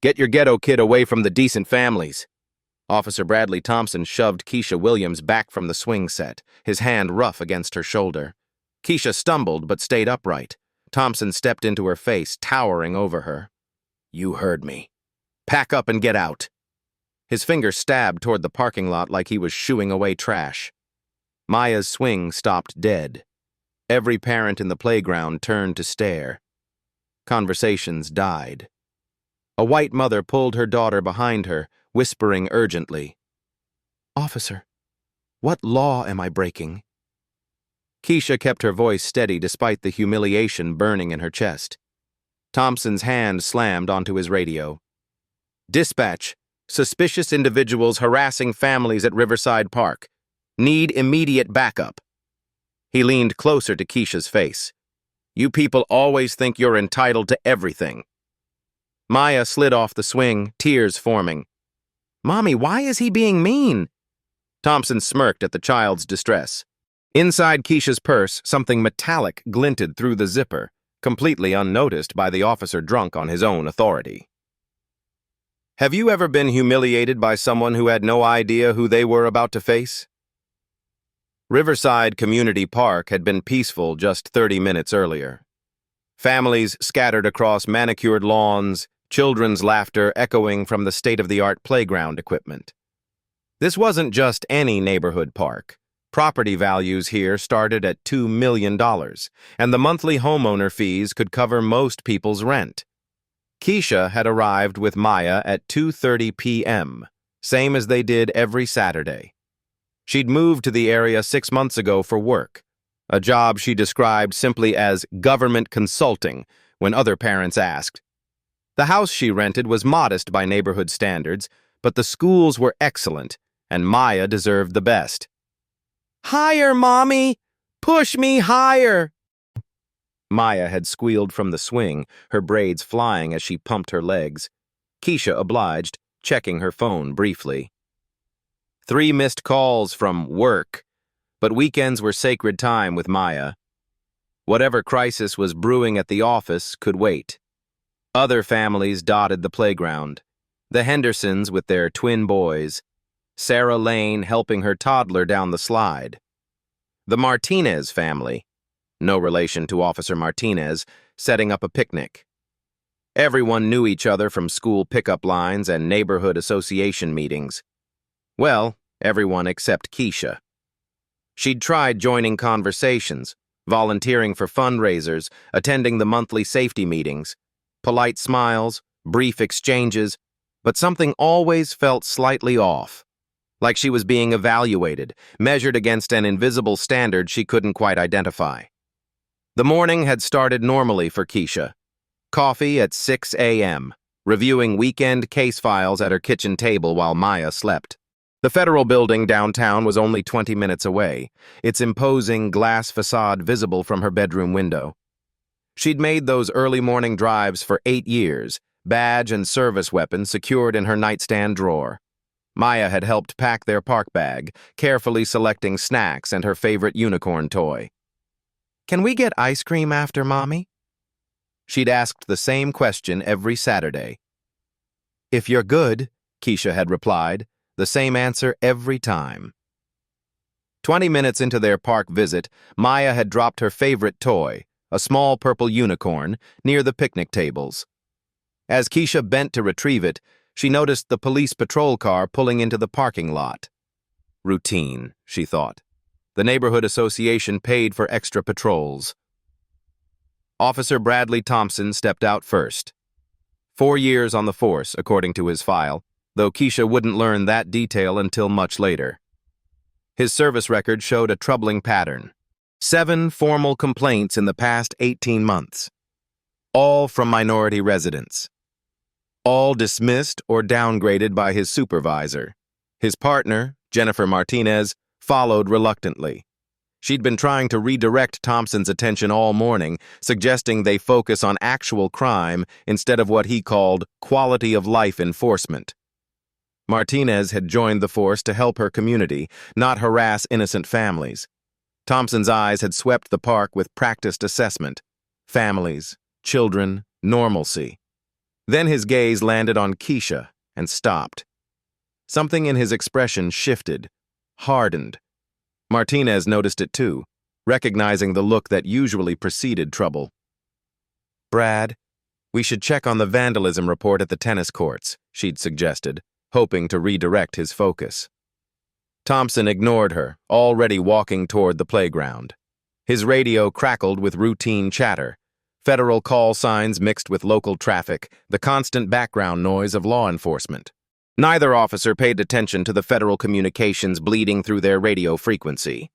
Get your ghetto kid away from the decent families. Officer Bradley Thompson shoved Keisha Williams back from the swing set, his hand rough against her shoulder. Keisha stumbled but stayed upright. Thompson stepped into her face, towering over her. You heard me. Pack up and get out. His finger stabbed toward the parking lot like he was shooing away trash. Maya's swing stopped dead. Every parent in the playground turned to stare. Conversations died. A white mother pulled her daughter behind her, whispering urgently, Officer, what law am I breaking? Keisha kept her voice steady despite the humiliation burning in her chest. Thompson's hand slammed onto his radio. Dispatch, suspicious individuals harassing families at Riverside Park. Need immediate backup. He leaned closer to Keisha's face. You people always think you're entitled to everything. Maya slid off the swing, tears forming. Mommy, why is he being mean? Thompson smirked at the child's distress. Inside Keisha's purse, something metallic glinted through the zipper, completely unnoticed by the officer drunk on his own authority. Have you ever been humiliated by someone who had no idea who they were about to face? Riverside Community Park had been peaceful just 30 minutes earlier. Families scattered across manicured lawns, children's laughter echoing from the state-of-the-art playground equipment. This wasn't just any neighborhood park. Property values here started at $2 million, and the monthly homeowner fees could cover most people's rent. Keisha had arrived with Maya at 2:30 p.m., same as they did every Saturday. She'd moved to the area 6 months ago for work, a job she described simply as government consulting when other parents asked. The house she rented was modest by neighborhood standards, but the schools were excellent, and Maya deserved the best. Higher, Mommy! Push me higher! Maya had squealed from the swing, her braids flying as she pumped her legs. Keisha obliged, checking her phone briefly. 3 missed calls from work, but weekends were sacred time with Maya. Whatever crisis was brewing at the office could wait. Other families dotted the playground. The Hendersons with their twin boys, Sarah Lane helping her toddler down the slide. The Martinez family, no relation to Officer Martinez, setting up a picnic. Everyone knew each other from school pickup lines and neighborhood association meetings. Well, everyone except Keisha. She'd tried joining conversations, volunteering for fundraisers, attending the monthly safety meetings. Polite smiles, brief exchanges, but something always felt slightly off, like she was being evaluated, measured against an invisible standard she couldn't quite identify. The morning had started normally for Keisha. Coffee at 6 a.m., reviewing weekend case files at her kitchen table while Maya slept. The federal building downtown was only 20 minutes away, its imposing glass facade visible from her bedroom window. She'd made those early morning drives for 8 years, badge and service weapon secured in her nightstand drawer. Maya had helped pack their park bag, carefully selecting snacks and her favorite unicorn toy. Can we get ice cream after, Mommy? She'd asked the same question every Saturday. If you're good, Keisha had replied, the same answer every time. 20 minutes into their park visit, Maya had dropped her favorite toy, a small purple unicorn, near the picnic tables. As Keisha bent to retrieve it, she noticed the police patrol car pulling into the parking lot. Routine, she thought. The neighborhood association paid for extra patrols. Officer Bradley Thompson stepped out first. 4 years on the force, according to his file, though Keisha wouldn't learn that detail until much later. His service record showed a troubling pattern. 7 formal complaints in the past 18 months. All from minority residents. All dismissed or downgraded by his supervisor. His partner, Jennifer Martinez, followed reluctantly. She'd been trying to redirect Thompson's attention all morning, suggesting they focus on actual crime instead of what he called quality of life enforcement. Martinez had joined the force to help her community, not harass innocent families. Thompson's eyes had swept the park with practiced assessment. Families, children, normalcy. Then his gaze landed on Keisha and stopped. Something in his expression shifted, hardened. Martinez noticed it too, recognizing the look that usually preceded trouble. "Brad, we should check on the vandalism report at the tennis courts," she'd suggested, hoping to redirect his focus. Thompson ignored her, already walking toward the playground. His radio crackled with routine chatter, federal call signs mixed with local traffic, the constant background noise of law enforcement. Neither officer paid attention to the federal communications bleeding through their radio frequency.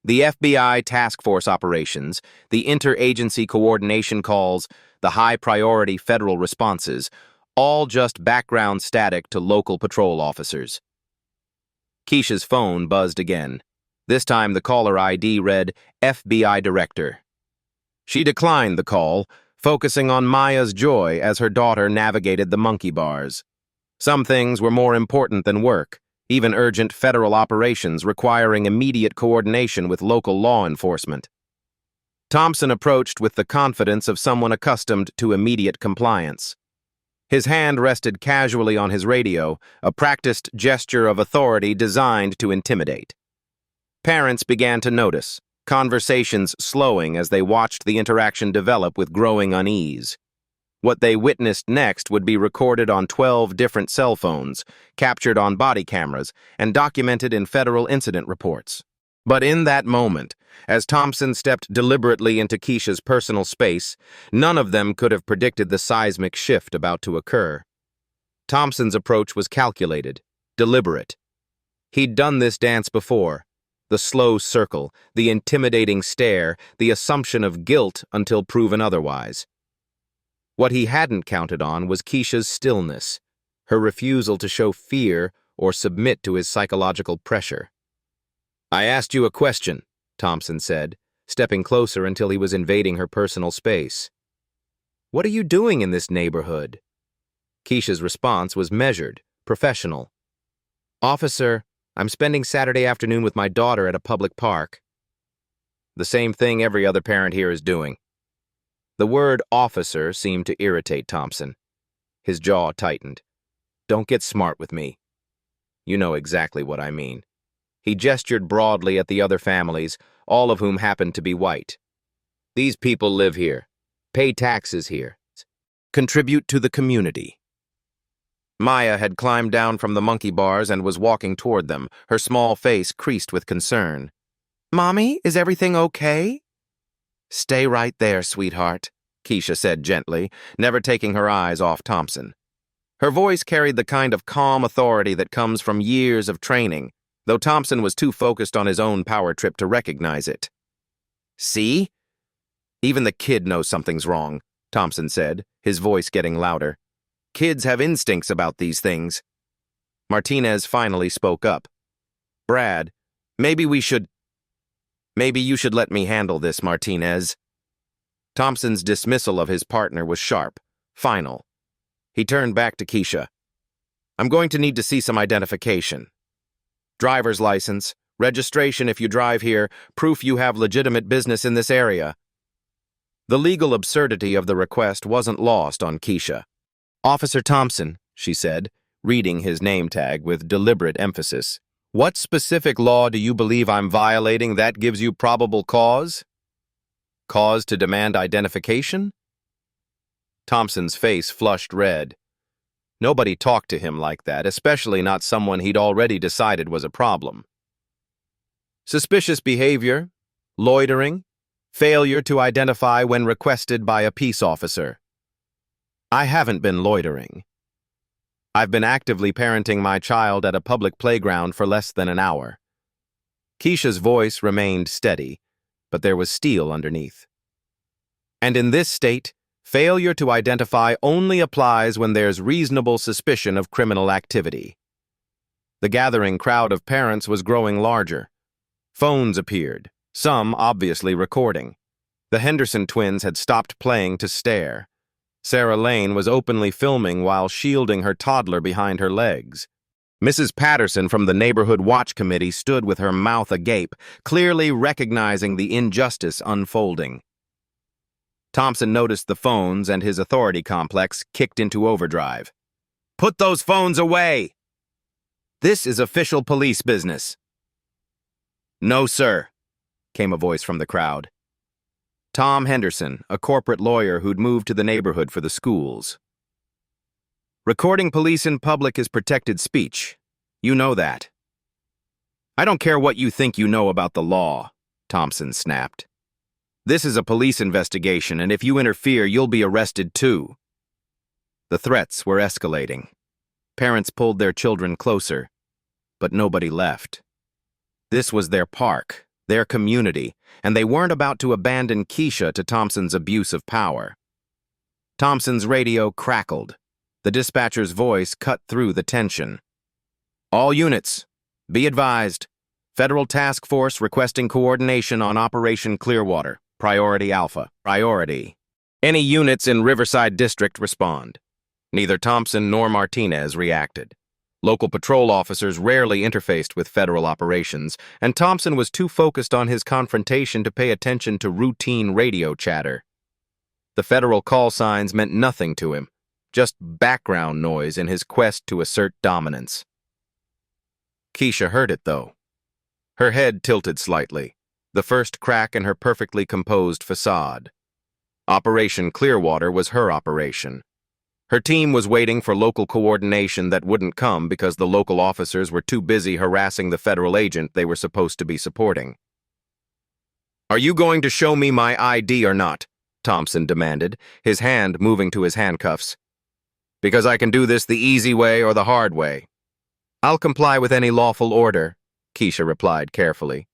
The FBI task force operations, the interagency coordination calls, the high-priority federal responses, all just background static to local patrol officers. Keisha's phone buzzed again. This time the caller ID read FBI Director. She declined the call, focusing on Maya's joy as her daughter navigated the monkey bars. Some things were more important than work, even urgent federal operations requiring immediate coordination with local law enforcement. Thompson approached with the confidence of someone accustomed to immediate compliance. His hand rested casually on his radio, a practiced gesture of authority designed to intimidate. Parents began to notice, conversations slowing as they watched the interaction develop with growing unease. What they witnessed next would be recorded on 12 different cell phones, captured on body cameras, and documented in federal incident reports. But in that moment, as Thompson stepped deliberately into Keisha's personal space, none of them could have predicted the seismic shift about to occur. Thompson's approach was calculated, deliberate. He'd done this dance before. The slow circle, the intimidating stare, the assumption of guilt until proven otherwise. What he hadn't counted on was Keisha's stillness, her refusal to show fear or submit to his psychological pressure. "I asked you a question," Thompson said, stepping closer until he was invading her personal space. "What are you doing in this neighborhood?" Keisha's response was measured, professional. "Officer, I'm spending Saturday afternoon with my daughter at a public park." "The same thing every other parent here is doing." The word officer seemed to irritate Thompson. His jaw tightened. "Don't get smart with me. You know exactly what I mean." He gestured broadly at the other families, all of whom happened to be white. "These people live here, pay taxes here, contribute to the community." Maya had climbed down from the monkey bars and was walking toward them, her small face creased with concern. "Mommy, is everything okay?" "Stay right there, sweetheart," Keisha said gently, never taking her eyes off Thompson. Her voice carried the kind of calm authority that comes from years of training, though Thompson was too focused on his own power trip to recognize it. "See? Even the kid knows something's wrong," Thompson said, his voice getting louder. "Kids have instincts about these things." Martinez finally spoke up. "Brad, maybe you should let me handle this, Martinez." Thompson's dismissal of his partner was sharp, final. He turned back to Keisha. "I'm going to need to see some identification. Driver's license, registration if you drive here, proof you have legitimate business in this area." The legal absurdity of the request wasn't lost on Keisha. "Officer Thompson," she said, reading his name tag with deliberate emphasis. "What specific law do you believe I'm violating that gives you probable cause? Cause to demand identification?" Thompson's face flushed red. Nobody talked to him like that, especially not someone he'd already decided was a problem. "Suspicious behavior, loitering, failure to identify when requested by a peace officer." "I haven't been loitering. I've been actively parenting my child at a public playground for less than an hour." Keisha's voice remained steady, but there was steel underneath. "And in this state, failure to identify only applies when there's reasonable suspicion of criminal activity." The gathering crowd of parents was growing larger. Phones appeared, some obviously recording. The Henderson twins had stopped playing to stare. Sarah Lane was openly filming while shielding her toddler behind her legs. Mrs. Patterson from the Neighborhood Watch Committee stood with her mouth agape, clearly recognizing the injustice unfolding. Thompson noticed the phones and his authority complex kicked into overdrive. "Put those phones away! This is official police business." "No, sir," came a voice from the crowd. Tom Henderson, a corporate lawyer who'd moved to the neighborhood for the schools. "Recording police in public is protected speech. You know that." "I don't care what you think you know about the law," Thompson snapped. "This is a police investigation, and if you interfere, you'll be arrested too." The threats were escalating. Parents pulled their children closer, but nobody left. This was their park, their community, and they weren't about to abandon Keisha to Thompson's abuse of power. Thompson's radio crackled. The dispatcher's voice cut through the tension. "All units, be advised. Federal Task Force requesting coordination on Operation Clearwater. Priority Alpha. Priority. Any units in Riverside District respond." Neither Thompson nor Martinez reacted. Local patrol officers rarely interfaced with federal operations, and Thompson was too focused on his confrontation to pay attention to routine radio chatter. The federal call signs meant nothing to him, just background noise in his quest to assert dominance. Keisha heard it, though. Her head tilted slightly, the first crack in her perfectly composed facade. Operation Clearwater was her operation. Her team was waiting for local coordination that wouldn't come because the local officers were too busy harassing the federal agent they were supposed to be supporting. "Are you going to show me my ID or not?" Thompson demanded, his hand moving to his handcuffs. "Because I can do this the easy way or the hard way." "I'll comply with any lawful order," Keisha replied carefully.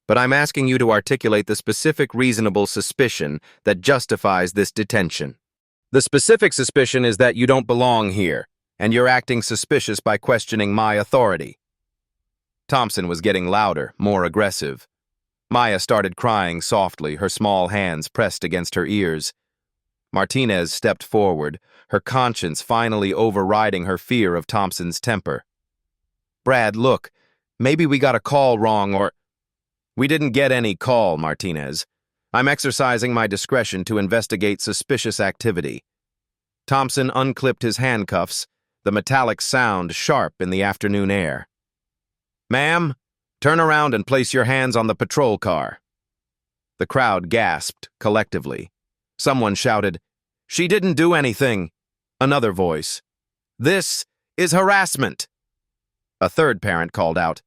"But I'm asking you to articulate the specific reasonable suspicion that justifies this detention." "The specific suspicion is that you don't belong here, and you're acting suspicious by questioning my authority." Thompson was getting louder, more aggressive. Maya started crying softly, her small hands pressed against her ears. Martinez stepped forward, her conscience finally overriding her fear of Thompson's temper. "Brad, look, maybe we got a call wrong or—" "We didn't get any call, Martinez. I'm exercising my discretion to investigate suspicious activity." Thompson unclipped his handcuffs, the metallic sound sharp in the afternoon air. "Ma'am, turn around and place your hands on the patrol car." The crowd gasped collectively. Someone shouted, "She didn't do anything." Another voice, "This is harassment." A third parent called out,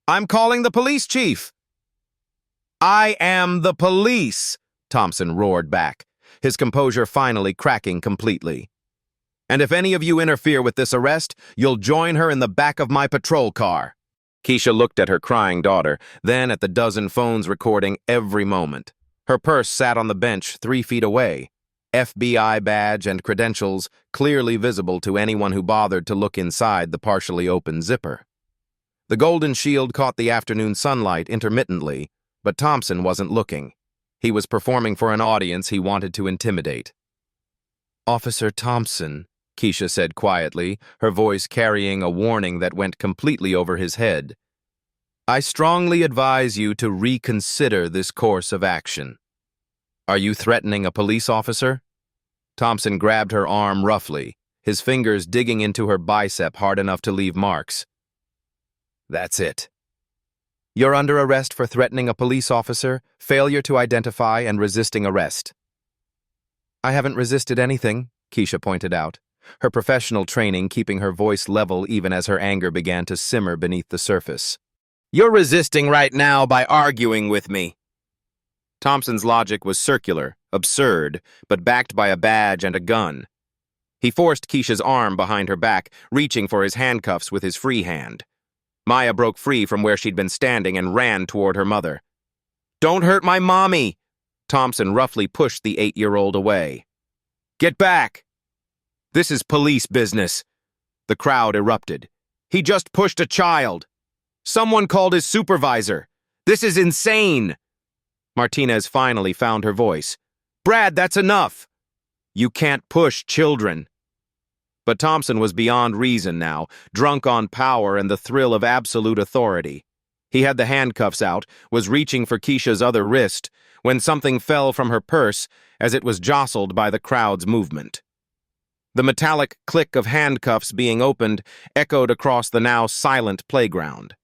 "I'm calling the police chief." "I am the police," Thompson roared back, his composure finally cracking completely. "And if any of you interfere with this arrest, you'll join her in the back of my patrol car." Keisha looked at her crying daughter, then at the dozen phones recording every moment. Her purse sat on the bench 3 feet away, FBI badge and credentials clearly visible to anyone who bothered to look inside the partially open zipper. The golden shield caught the afternoon sunlight intermittently, but Thompson wasn't looking. He was performing for an audience he wanted to intimidate. "Officer Thompson," Keisha said quietly, her voice carrying a warning that went completely over his head. "I strongly advise you to reconsider this course of action." "Are you threatening a police officer?" Thompson grabbed her arm roughly, his fingers digging into her bicep hard enough to leave marks. "That's it. You're under arrest for threatening a police officer, failure to identify, and resisting arrest." "I haven't resisted anything," Keisha pointed out, her professional training keeping her voice level even as her anger began to simmer beneath the surface. "You're resisting right now by arguing with me." Thompson's logic was circular, absurd, but backed by a badge and a gun. He forced Keisha's arm behind her back, reaching for his handcuffs with his free hand. Maya broke free from where she'd been standing and ran toward her mother. "Don't hurt my mommy!" Thompson roughly pushed the 8-year-old away. "Get back!" "This is police business." The crowd erupted. "He just pushed a child. Someone called his supervisor. This is insane." Martinez finally found her voice. "Brad, that's enough. You can't push children." But Thompson was beyond reason now, drunk on power and the thrill of absolute authority. He had the handcuffs out, was reaching for Keisha's other wrist, when something fell from her purse as it was jostled by the crowd's movement. The metallic click of handcuffs being opened echoed across the now silent playground.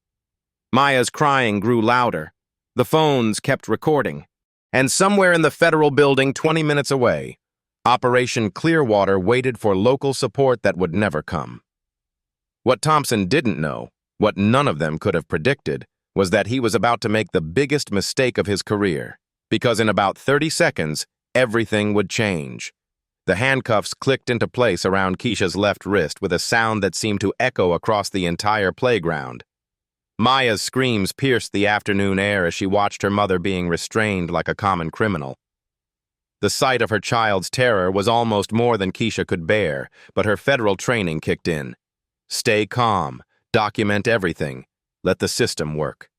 Maya's crying grew louder. The phones kept recording. And somewhere in the federal building 20 minutes away, Operation Clearwater waited for local support that would never come. What Thompson didn't know, what none of them could have predicted, was that he was about to make the biggest mistake of his career, because in about 30 seconds, everything would change. The handcuffs clicked into place around Keisha's left wrist with a sound that seemed to echo across the entire playground. Maya's screams pierced the afternoon air as she watched her mother being restrained like a common criminal. The sight of her child's terror was almost more than Keisha could bear, but her federal training kicked in. Stay calm, document everything, let the system work.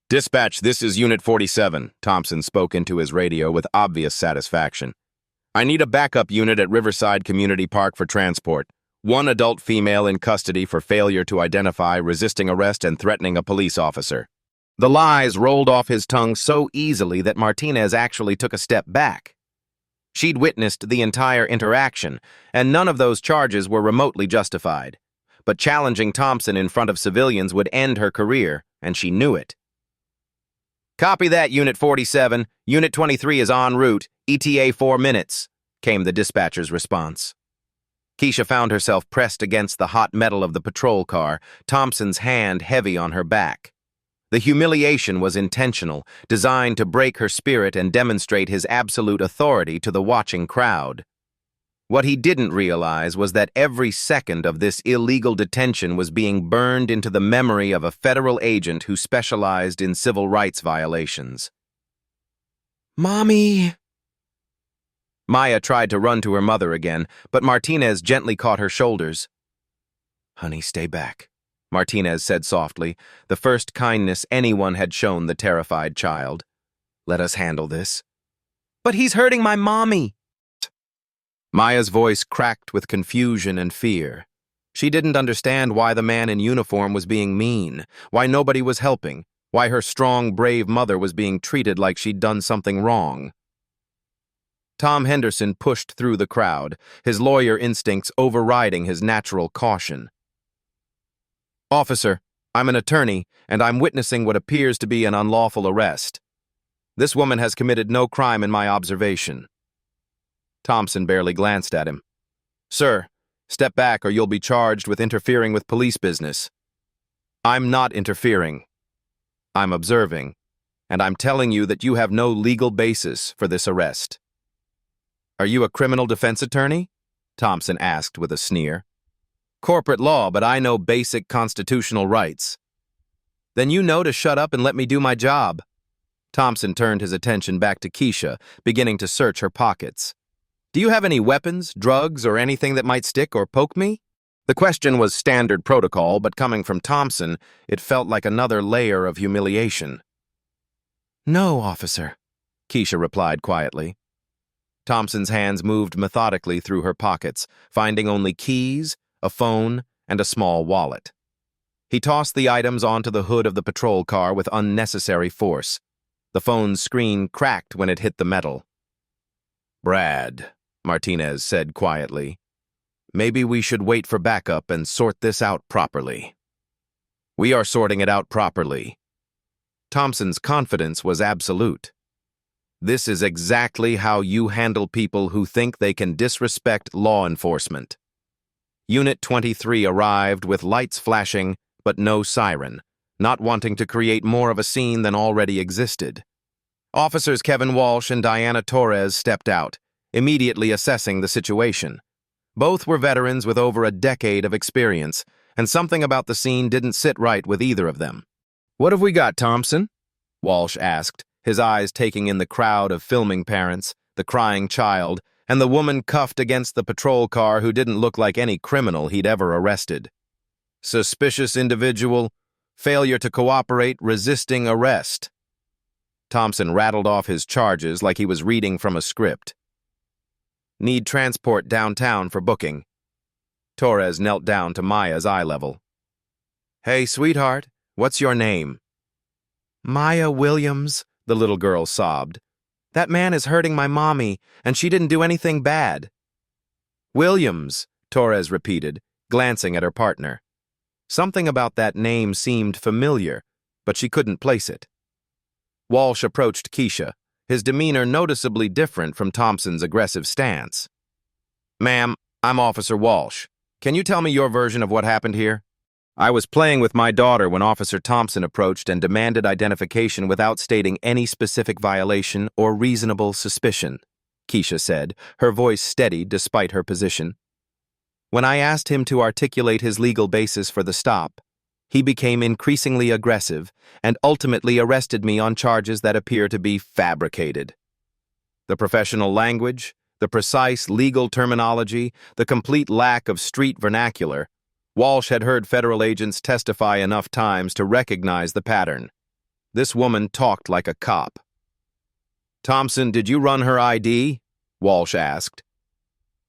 "Dispatch, this is Unit 47, Thompson spoke into his radio with obvious satisfaction. "I need a backup unit at Riverside Community Park for transport. One adult female in custody for failure to identify, resisting arrest, and threatening a police officer." The lies rolled off his tongue so easily that Martinez actually took a step back. She'd witnessed the entire interaction, and none of those charges were remotely justified. But challenging Thompson in front of civilians would end her career, and she knew it. "Copy that, Unit 47. Unit 23 is en route. ETA 4 minutes, came the dispatcher's response. Keisha found herself pressed against the hot metal of the patrol car, Thompson's hand heavy on her back. The humiliation was intentional, designed to break her spirit and demonstrate his absolute authority to the watching crowd. What he didn't realize was that every second of this illegal detention was being burned into the memory of a federal agent who specialized in civil rights violations. "Mommy!" Maya tried to run to her mother again, but Martinez gently caught her shoulders. "Honey, stay back," Martinez said softly, the first kindness anyone had shown the terrified child. "Let us handle this." "But he's hurting my mommy!" Maya's voice cracked with confusion and fear. She didn't understand why the man in uniform was being mean, why nobody was helping, why her strong, brave mother was being treated like she'd done something wrong. Tom Henderson pushed through the crowd, his lawyer instincts overriding his natural caution. "Officer, I'm an attorney, and I'm witnessing what appears to be an unlawful arrest. This woman has committed no crime in my observation." Thompson barely glanced at him. "Sir, step back or you'll be charged with interfering with police business." "I'm not interfering. I'm observing, and I'm telling you that you have no legal basis for this arrest." "Are you a criminal defense attorney?" Thompson asked with a sneer. "Corporate law, but I know basic constitutional rights." "Then you know to shut up and let me do my job." Thompson turned his attention back to Keisha, beginning to search her pockets. "Do you have any weapons, drugs, or anything that might stick or poke me?" The question was standard protocol, but coming from Thompson, it felt like another layer of humiliation. "No, officer," Keisha replied quietly. Thompson's hands moved methodically through her pockets, finding only keys, a phone, and a small wallet. He tossed the items onto the hood of the patrol car with unnecessary force. The phone's screen cracked when it hit the metal. "Brad," Martinez said quietly, "maybe we should wait for backup and sort this out properly." "We are sorting it out properly." Thompson's confidence was absolute. "This is exactly how you handle people who think they can disrespect law enforcement." Unit 23 arrived with lights flashing, but no siren, not wanting to create more of a scene than already existed. Officers Kevin Walsh and Diana Torres stepped out, immediately assessing the situation. Both were veterans with over a decade of experience, and something about the scene didn't sit right with either of them. "What have we got, Thompson?" Walsh asked, his eyes taking in the crowd of filming parents, the crying child, and the woman cuffed against the patrol car who didn't look like any criminal he'd ever arrested. "Suspicious individual, failure to cooperate, resisting arrest." Thompson rattled off his charges like he was reading from a script. "Need transport downtown for booking." Torres knelt down to Maya's eye level. "Hey, sweetheart, what's your name?" Maya Williams, the little girl sobbed. That man is hurting my mommy, and she didn't do anything bad. Williams, Torres repeated, glancing at her partner. Something about that name seemed familiar, but she couldn't place it. Walsh approached Keisha, his demeanor noticeably different from Thompson's aggressive stance. Ma'am, I'm Officer Walsh. Can you tell me your version of what happened here? I was playing with my daughter when Officer Thompson approached and demanded identification without stating any specific violation or reasonable suspicion, Keisha said, her voice steady despite her position. When I asked him to articulate his legal basis for the stop, he became increasingly aggressive and ultimately arrested me on charges that appear to be fabricated. The professional language, the precise legal terminology, the complete lack of street vernacular. Walsh had heard federal agents testify enough times to recognize the pattern. This woman talked like a cop. Thompson, did you run her ID? Walsh asked.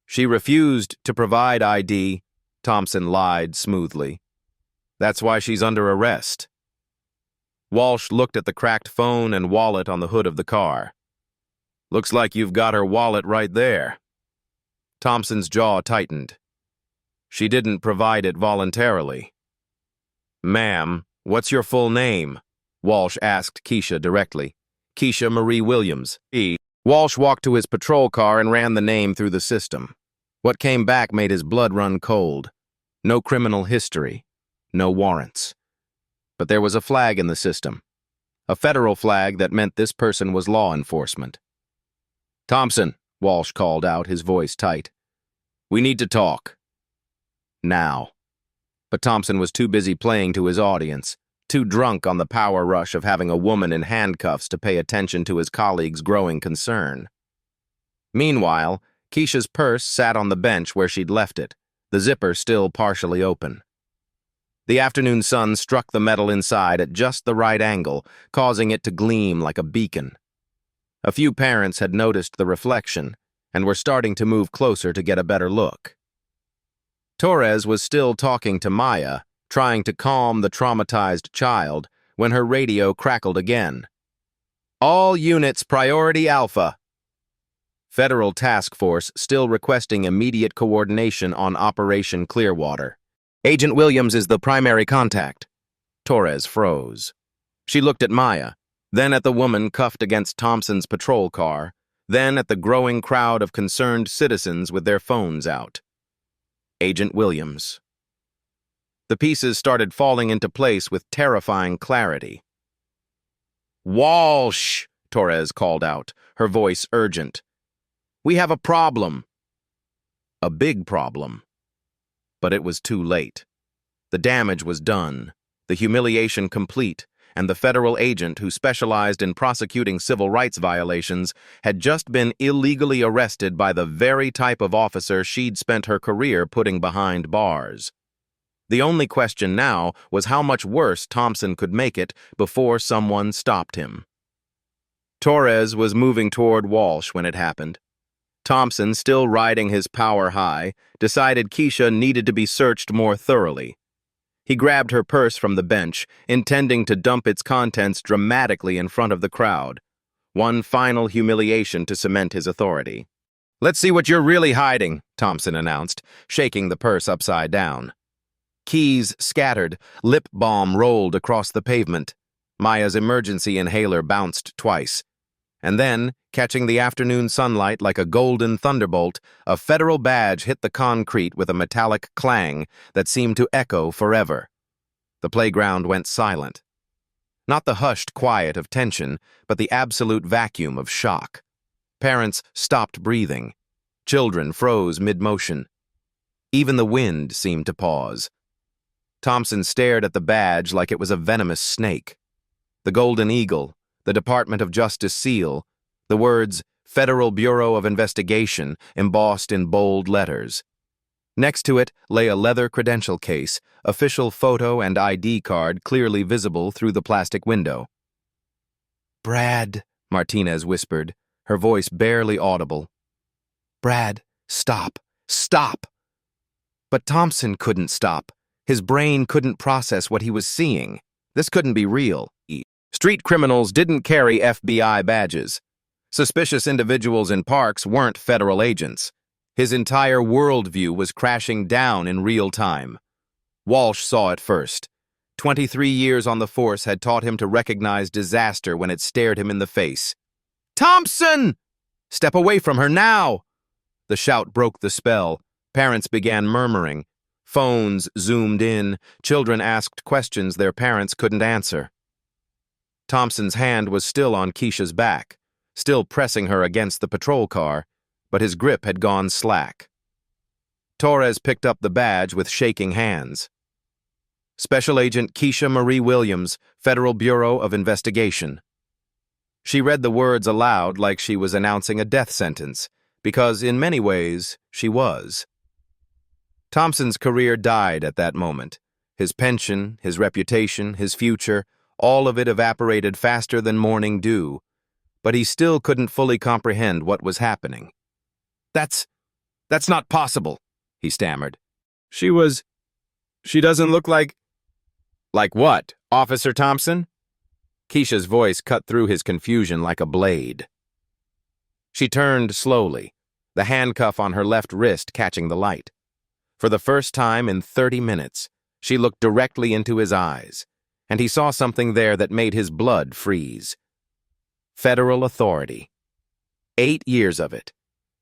She refused to provide ID, Thompson lied smoothly. That's why she's under arrest. Walsh looked at the cracked phone and wallet on the hood of the car. Looks like you've got her wallet right there. Thompson's jaw tightened. She didn't provide it voluntarily. Ma'am, what's your full name? Walsh asked Keisha directly. Keisha Marie Williams. Walsh walked to his patrol car and ran the name through the system. What came back made his blood run cold. No criminal history. No warrants. But there was a flag in the system. A federal flag that meant this person was law enforcement. Thompson, Walsh called out, his voice tight. We need to talk. Now. But Thompson was too busy playing to his audience, too drunk on the power rush of having a woman in handcuffs to pay attention to his colleague's growing concern. Meanwhile, Keisha's purse sat on the bench where she'd left it, the zipper still partially open. The afternoon sun struck the metal inside at just the right angle, causing it to gleam like a beacon. A few parents had noticed the reflection and were starting to move closer to get a better look. Torres was still talking to Maya, trying to calm the traumatized child, when her radio crackled again. All units, priority Alpha. Federal task force still requesting immediate coordination on Operation Clearwater. Agent Williams is the primary contact. Torres froze. She looked at Maya, then at the woman cuffed against Thompson's patrol car, then at the growing crowd of concerned citizens with their phones out. Agent Williams. The pieces started falling into place with terrifying clarity. Walsh, Torres called out, her voice urgent. We have a problem. A big problem. But it was too late. The damage was done, the humiliation complete, and the federal agent who specialized in prosecuting civil rights violations had just been illegally arrested by the very type of officer she'd spent her career putting behind bars. The only question now was how much worse Thompson could make it before someone stopped him. Torres was moving toward Walsh when it happened. Thompson, still riding his power high, decided Keisha needed to be searched more thoroughly. He grabbed her purse from the bench, intending to dump its contents dramatically in front of the crowd. One final humiliation to cement his authority. Let's see what you're really hiding, Thompson announced, shaking the purse upside down. Keys scattered, lip balm rolled across the pavement. Maya's emergency inhaler bounced twice. And then, catching the afternoon sunlight like a golden thunderbolt, a federal badge hit the concrete with a metallic clang that seemed to echo forever. The playground went silent. Not the hushed quiet of tension, but the absolute vacuum of shock. Parents stopped breathing. Children froze mid-motion. Even the wind seemed to pause. Thompson stared at the badge like it was a venomous snake. The Golden Eagle, the Department of Justice seal, the words Federal Bureau of Investigation embossed in bold letters. Next to it lay a leather credential case, official photo and ID card clearly visible through the plastic window. Brad, Martinez whispered, her voice barely audible. Brad, stop, stop! But Thompson couldn't stop. His brain couldn't process what he was seeing. This couldn't be real. Street criminals didn't carry FBI badges. Suspicious individuals in parks weren't federal agents. His entire worldview was crashing down in real time. Walsh saw it first. 23 years on the force had taught him to recognize disaster when it stared him in the face. "Thompson! Step away from her now!" The shout broke the spell. Parents began murmuring. Phones zoomed in. Children asked questions their parents couldn't answer. Thompson's hand was still on Keisha's back, still pressing her against the patrol car, but his grip had gone slack. Torres picked up the badge with shaking hands. Special Agent Keisha Marie Williams, Federal Bureau of Investigation. She read the words aloud like she was announcing a death sentence, because in many ways, she was. Thompson's career died at that moment. His pension, his reputation, his future, all of it evaporated faster than morning dew, but he still couldn't fully comprehend what was happening. That's not possible," he stammered. She doesn't look like... Like what, Officer Thompson?" Keisha's voice cut through his confusion like a blade. She turned slowly, the handcuff on her left wrist catching the light. For the first time in 30 minutes, she looked directly into his eyes, and he saw something there that made his blood freeze. Federal authority. 8 years of it.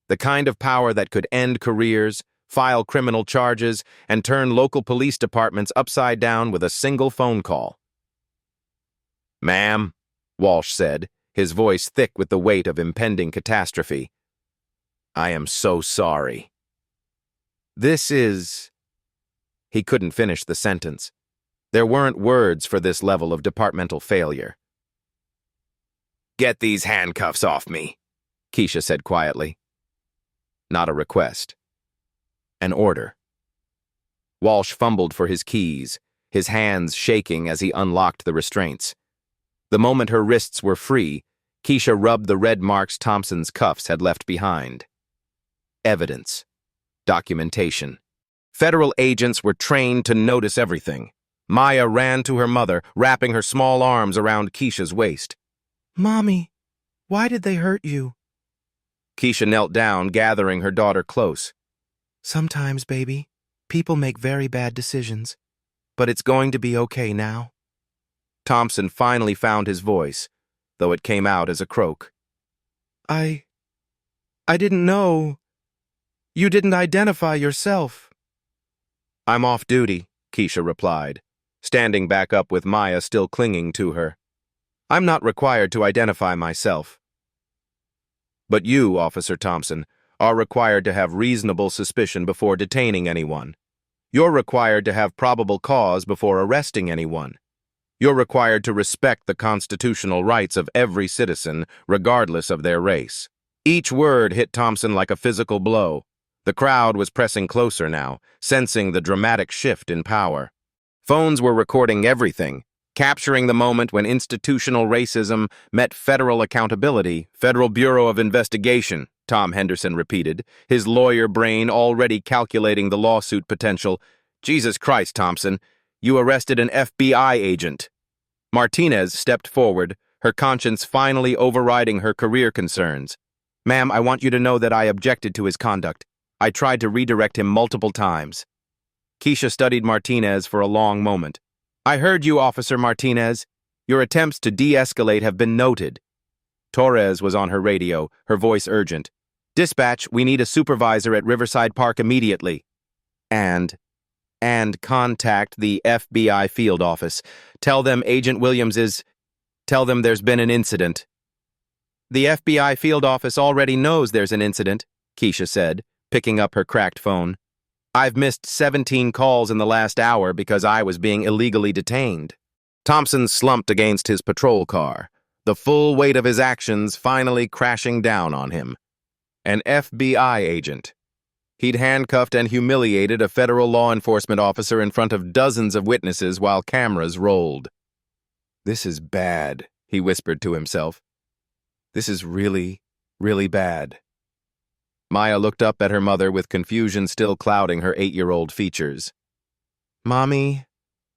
The kind of power that could end careers, file criminal charges, and turn local police departments upside down with a single phone call. "Ma'am," Walsh said, his voice thick with the weight of impending catastrophe. "I am so sorry. This is..." He couldn't finish the sentence. There weren't words for this level of departmental failure. "Get these handcuffs off me," Keisha said quietly. Not a request. An order. Walsh fumbled for his keys, his hands shaking as he unlocked the restraints. The moment her wrists were free, Keisha rubbed the red marks Thompson's cuffs had left behind. Evidence. Documentation. Federal agents were trained to notice everything. Maya ran to her mother, wrapping her small arms around Keisha's waist. "Mommy, why did they hurt you?" Keisha knelt down, gathering her daughter close. "Sometimes, baby, people make very bad decisions, but it's going to be okay now." Thompson finally found his voice, though it came out as a croak. I didn't know. You didn't identify yourself." "I'm off duty," Keisha replied, standing back up with Maya still clinging to her. "I'm not required to identify myself. But you, Officer Thompson, are required to have reasonable suspicion before detaining anyone. You're required to have probable cause before arresting anyone. You're required to respect the constitutional rights of every citizen, regardless of their race." Each word hit Thompson like a physical blow. The crowd was pressing closer now, sensing the dramatic shift in power. Phones were recording everything, capturing the moment when institutional racism met federal accountability. "Federal Bureau of Investigation," Tom Henderson repeated, his lawyer brain already calculating the lawsuit potential. "Jesus Christ, Thompson, you arrested an FBI agent." Martinez stepped forward, her conscience finally overriding her career concerns. "Ma'am, I want you to know that I objected to his conduct. I tried to redirect him multiple times." Keisha studied Martinez for a long moment. "I heard you, Officer Martinez. Your attempts to de-escalate have been noted." Torres was on her radio, her voice urgent. "Dispatch, we need a supervisor at Riverside Park immediately. And contact the FBI field office. Tell them Agent Williams Tell them there's been an incident." "The FBI field office already knows there's an incident," Keisha said, picking up her cracked phone. "I've missed 17 calls in the last hour because I was being illegally detained." Thompson slumped against his patrol car, the full weight of his actions finally crashing down on him. An FBI agent. He'd handcuffed and humiliated a federal law enforcement officer in front of dozens of witnesses while cameras rolled. "This is bad," he whispered to himself. "This is really, really bad." Maya looked up at her mother with confusion still clouding her 8-year-old features. "Mommy,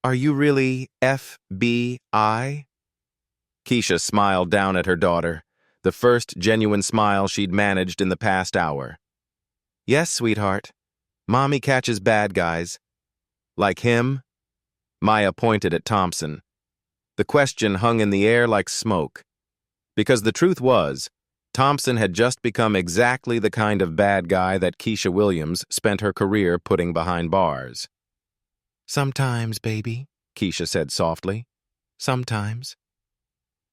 are you really FBI?" Keisha smiled down at her daughter, the first genuine smile she'd managed in the past hour. Yes, sweetheart. Mommy catches bad guys. Like him? Maya pointed at Thompson. The question hung in the air like smoke. Because the truth was, Thompson had just become exactly the kind of bad guy that Keisha Williams spent her career putting behind bars. Sometimes, baby, Keisha said softly. sometimes.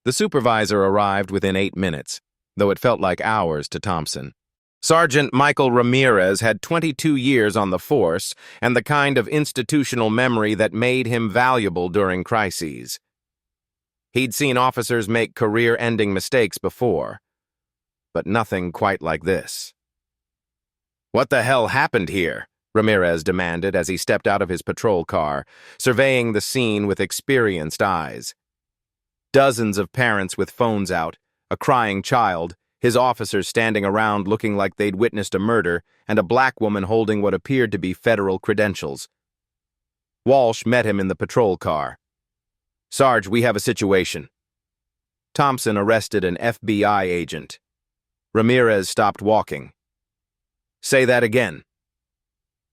The supervisor arrived within 8 minutes, though it felt like hours to Thompson. Sergeant Michael Ramirez had 22 years on the force and the kind of institutional memory that made him valuable during crises. He'd seen officers make career-ending mistakes before, but nothing quite like this. "What the hell happened here?" Ramirez demanded as he stepped out of his patrol car, surveying the scene with experienced eyes. Dozens of parents with phones out, a crying child, his officers standing around looking like they'd witnessed a murder, and a black woman holding what appeared to be federal credentials. Walsh met him in the patrol car. "Sarge, we have a situation." Thompson arrested an FBI agent. Ramirez stopped walking. "Say that again."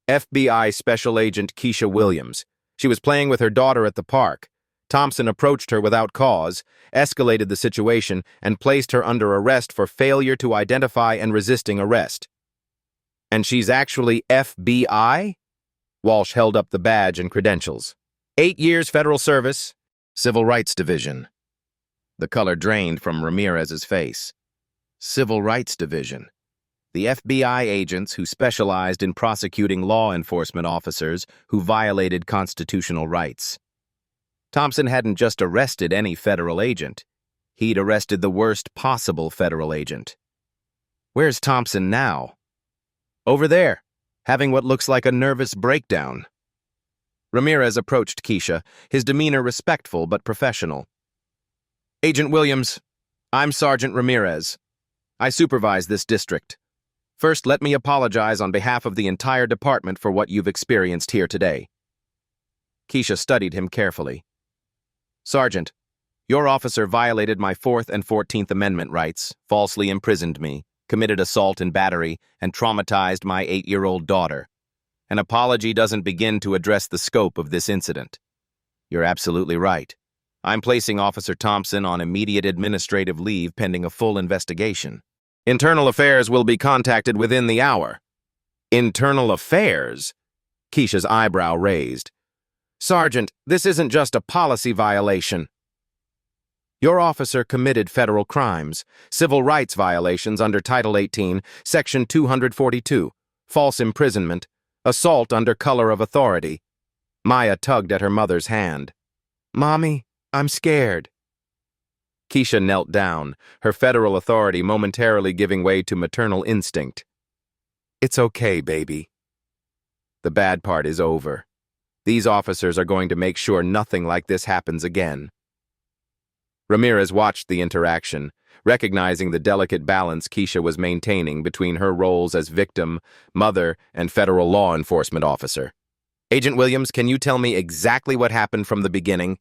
"FBI Special Agent Keisha Williams. She was playing with her daughter at the park. Thompson approached her without cause, escalated the situation, and placed her under arrest for failure to identify and resisting arrest." "And she's actually FBI?" Walsh held up the badge and credentials. 8 years federal service, Civil Rights Division. The color drained from Ramirez's face. Civil Rights Division. The FBI agents who specialized in prosecuting law enforcement officers who violated constitutional rights. Thompson hadn't just arrested any federal agent. He'd arrested the worst possible federal agent. "Where's Thompson now?" "Over there, having what looks like a nervous breakdown." Ramirez approached Keisha, his demeanor respectful but professional. "Agent Williams, I'm Sergeant Ramirez. I supervise this district. First, let me apologize on behalf of the entire department for what you've experienced here today." Keisha studied him carefully. "Sergeant, your officer violated my 4th and 14th Amendment rights, falsely imprisoned me, committed assault and battery, and traumatized my 8-year-old daughter. An apology doesn't begin to address the scope of this incident." "You're absolutely right. I'm placing Officer Thompson on immediate administrative leave pending a full investigation. Internal Affairs will be contacted within the hour." "Internal Affairs?" Keisha's eyebrow raised. "Sergeant, this isn't just a policy violation. Your officer committed federal crimes, civil rights violations under Title 18, Section 242, false imprisonment, assault under color of authority." Maya tugged at her mother's hand. "Mommy, I'm scared." Keisha knelt down, her federal authority momentarily giving way to maternal instinct. "It's okay, baby. The bad part is over. These officers are going to make sure nothing like this happens again." Ramirez watched the interaction, recognizing the delicate balance Keisha was maintaining between her roles as victim, mother, and federal law enforcement officer. "Agent Williams, can you tell me exactly what happened from the beginning?"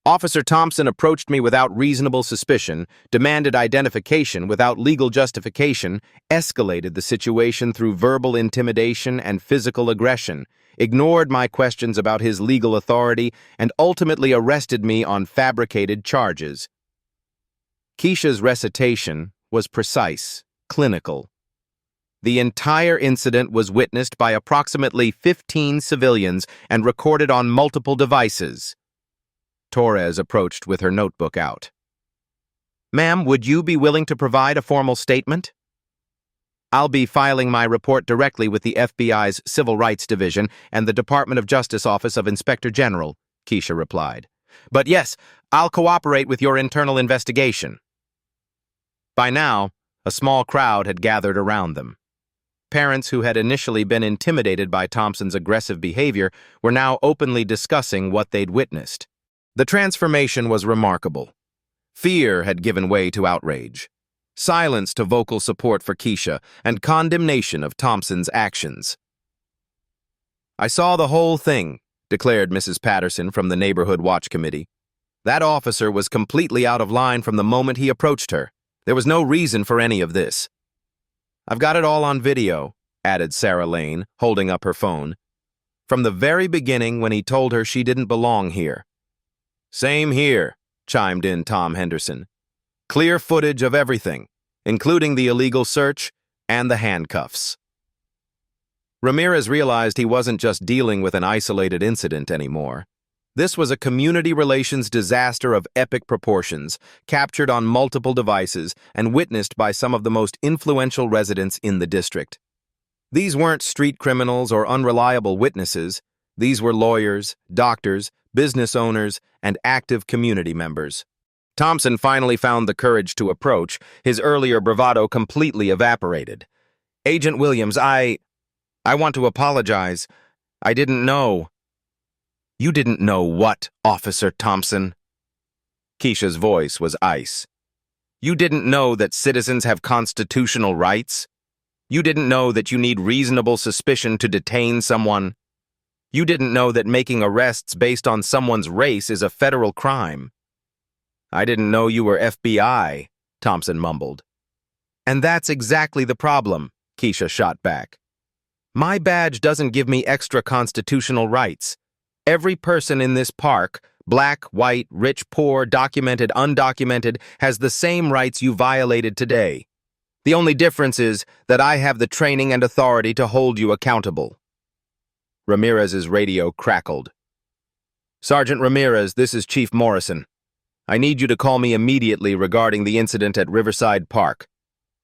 "Officer Thompson approached me without reasonable suspicion, demanded identification without legal justification, escalated the situation through verbal intimidation and physical aggression, ignored my questions about his legal authority, and ultimately arrested me on fabricated charges." Keisha's recitation was precise, clinical. The entire incident was witnessed by approximately 15 civilians and recorded on multiple devices. Torres approached with her notebook out. "Ma'am, would you be willing to provide a formal statement?" "I'll be filing my report directly with the FBI's Civil Rights Division and the Department of Justice Office of Inspector General," Keisha replied. "But yes, I'll cooperate with your internal investigation." By now, a small crowd had gathered around them. Parents who had initially been intimidated by Thompson's aggressive behavior were now openly discussing what they'd witnessed. The transformation was remarkable. Fear had given way to outrage, silence to vocal support for Keisha, and condemnation of Thompson's actions. "I saw the whole thing," declared Mrs. Patterson from the Neighborhood Watch Committee. That officer was completely out of line from the moment he approached her. There was no reason for any of this. "I've got it all on video," added Sarah Lane, holding up her phone. "From the very beginning when he told her she didn't belong here." "Same here," chimed in Tom Henderson. "Clear footage of everything, including the illegal search and the handcuffs." Ramirez realized he wasn't just dealing with an isolated incident anymore. This was a community relations disaster of epic proportions, captured on multiple devices and witnessed by some of the most influential residents in the district. These weren't street criminals or unreliable witnesses. These were lawyers, doctors, business owners, and active community members. Thompson finally found the courage to approach. His earlier bravado completely evaporated. "Agent Williams, I want to apologize. I didn't know." "You didn't know what, Officer Thompson?" Keisha's voice was ice. "You didn't know that citizens have constitutional rights? You didn't know that you need reasonable suspicion to detain someone? You didn't know that making arrests based on someone's race is a federal crime?" "I didn't know you were FBI," Thompson mumbled. "And that's exactly the problem," Keisha shot back. "My badge doesn't give me extra constitutional rights. Every person in this park, black, white, rich, poor, documented, undocumented, has the same rights you violated today. The only difference is that I have the training and authority to hold you accountable." Ramirez's radio crackled. "Sergeant Ramirez, this is Chief Morrison. I need you to call me immediately regarding the incident at Riverside Park."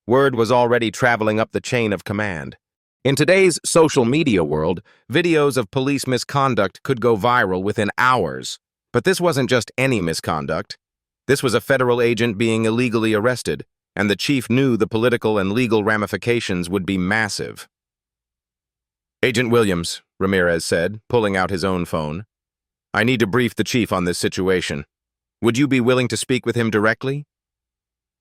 Word was already traveling up the chain of command. In today's social media world, videos of police misconduct could go viral within hours. But this wasn't just any misconduct. This was a federal agent being illegally arrested, and the chief knew the political and legal ramifications would be massive. "Agent Williams," Ramirez said, pulling out his own phone. "I need to brief the chief on this situation. Would you be willing to speak with him directly?"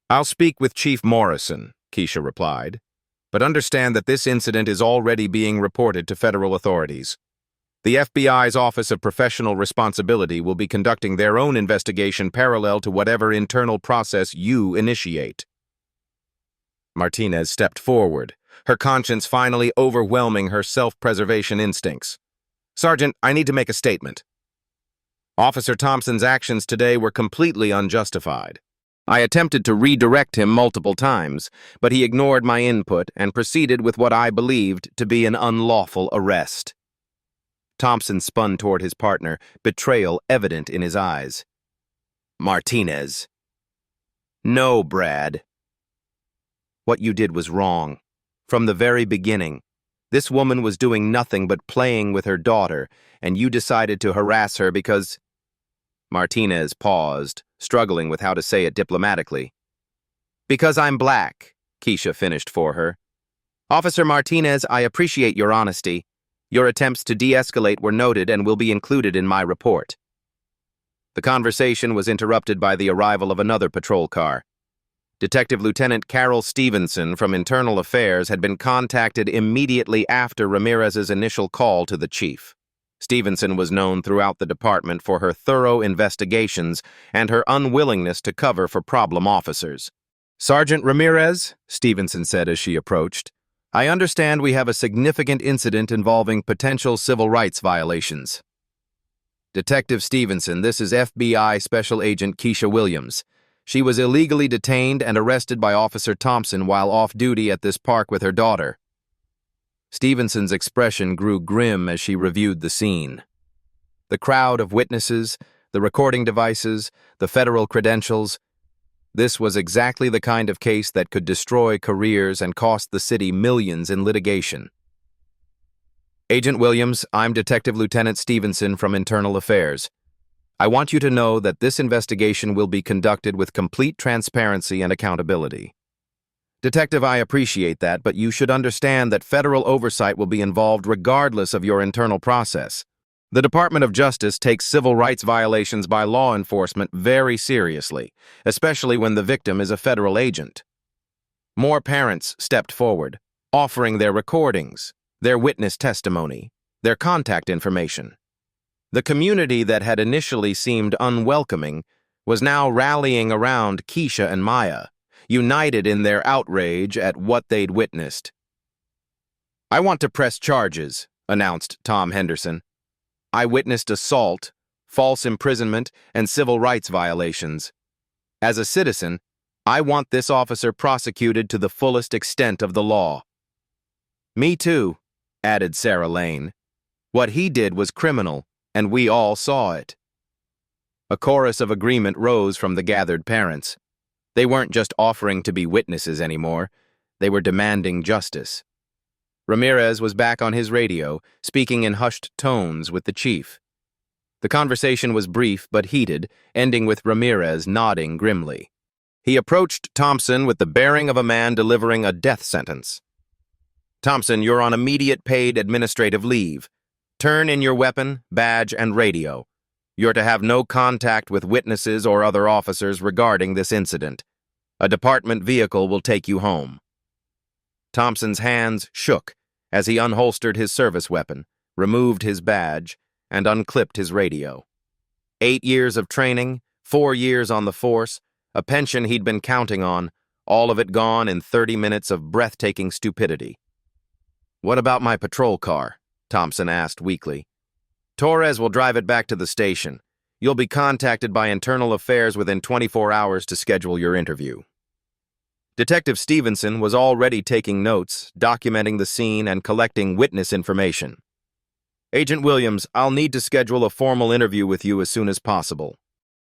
"I'll speak with Chief Morrison," Keisha replied. "But understand that this incident is already being reported to federal authorities. The FBI's Office of Professional Responsibility will be conducting their own investigation parallel to whatever internal process you initiate." Martinez stepped forward, her conscience finally overwhelming her self-preservation instincts. "Sergeant, I need to make a statement. Officer Thompson's actions today were completely unjustified. I attempted to redirect him multiple times, but he ignored my input and proceeded with what I believed to be an unlawful arrest." Thompson spun toward his partner, betrayal evident in his eyes. "Martinez." "No, Brad. What you did was wrong. From the very beginning. This woman was doing nothing but playing with her daughter, and you decided to harass her because—" Martinez paused, struggling with how to say it diplomatically. "Because I'm black," Keisha finished for her. "Officer Martinez, I appreciate your honesty. Your attempts to de-escalate were noted and will be included in my report." The conversation was interrupted by the arrival of another patrol car. Detective Lieutenant Carol Stevenson from Internal Affairs had been contacted immediately after Ramirez's initial call to the chief. Stevenson was known throughout the department for her thorough investigations and her unwillingness to cover for problem officers. "Sergeant Ramirez," Stevenson said as she approached, "I understand we have a significant incident involving potential civil rights violations." "Detective Stevenson, this is FBI Special Agent Keisha Williams. She was illegally detained and arrested by Officer Thompson while off duty at this park with her daughter." Stevenson's expression grew grim as she reviewed the scene. The crowd of witnesses, the recording devices, the federal credentials. This was exactly the kind of case that could destroy careers and cost the city millions in litigation. "Agent Williams, I'm Detective Lieutenant Stevenson from Internal Affairs. I want you to know that this investigation will be conducted with complete transparency and accountability. Detective, I appreciate that, but you should understand that federal oversight will be involved regardless of your internal process. The Department of Justice takes civil rights violations by law enforcement very seriously, especially when the victim is a federal agent." More parents stepped forward, offering their recordings, their witness testimony, their contact information. The community that had initially seemed unwelcoming was now rallying around Keisha and Maya, united in their outrage at what they'd witnessed. "I want to press charges," announced Tom Henderson. "I witnessed assault, false imprisonment, and civil rights violations. As a citizen, I want this officer prosecuted to the fullest extent of the law." "Me too," added Sarah Lane. "What he did was criminal, and we all saw it." A chorus of agreement rose from the gathered parents. They weren't just offering to be witnesses anymore, they were demanding justice. Ramirez was back on his radio, speaking in hushed tones with the chief. The conversation was brief but heated, ending with Ramirez nodding grimly. He approached Thompson with the bearing of a man delivering a death sentence. "Thompson, you're on immediate paid administrative leave. Turn in your weapon, badge, and radio. You're to have no contact with witnesses or other officers regarding this incident. A department vehicle will take you home." Thompson's hands shook as he unholstered his service weapon, removed his badge, and unclipped his radio. 8 years of training, 4 years on the force, a pension he'd been counting on, all of it gone in 30 minutes of breathtaking stupidity. "What about my patrol car?" Thompson asked weakly. "Torres will drive it back to the station. You'll be contacted by Internal Affairs within 24 hours to schedule your interview." Detective Stevenson was already taking notes, documenting the scene and collecting witness information. "Agent Williams, I'll need to schedule a formal interview with you as soon as possible.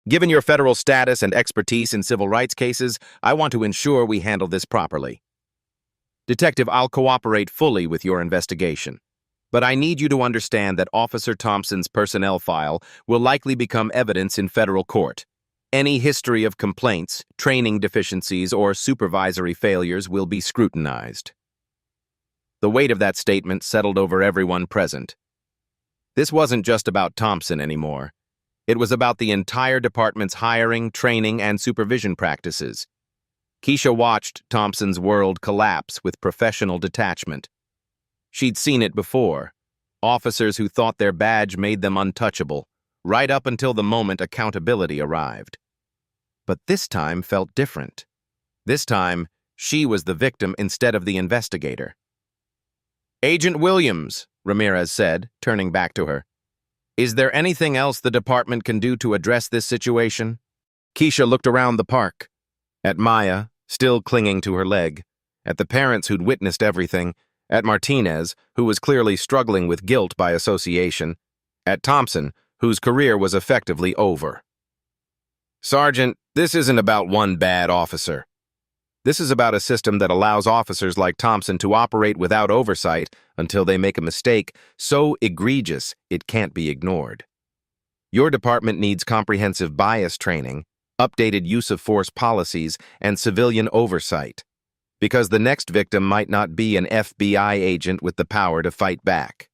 Given your federal status and expertise in civil rights cases, I want to ensure we handle this properly." "Detective, I'll cooperate fully with your investigation. But I need you to understand that Officer Thompson's personnel file will likely become evidence in federal court. Any history of complaints, training deficiencies, or supervisory failures will be scrutinized." The weight of that statement settled over everyone present. This wasn't just about Thompson anymore. It was about the entire department's hiring, training, and supervision practices. Keisha watched Thompson's world collapse with professional detachment. She'd seen it before. Officers who thought their badge made them untouchable, right up until the moment accountability arrived. But this time felt different. This time, she was the victim instead of the investigator. "Agent Williams," Ramirez said, turning back to her, "is there anything else the department can do to address this situation?" Keisha looked around the park, at Maya, still clinging to her leg, at the parents who'd witnessed everything, at Martinez, who was clearly struggling with guilt by association, at Thompson, whose career was effectively over. "Sergeant, this isn't about one bad officer. This is about a system that allows officers like Thompson to operate without oversight until they make a mistake so egregious it can't be ignored. Your department needs comprehensive bias training, updated use of force policies, and civilian oversight, because the next victim might not be an FBI agent with the power to fight back."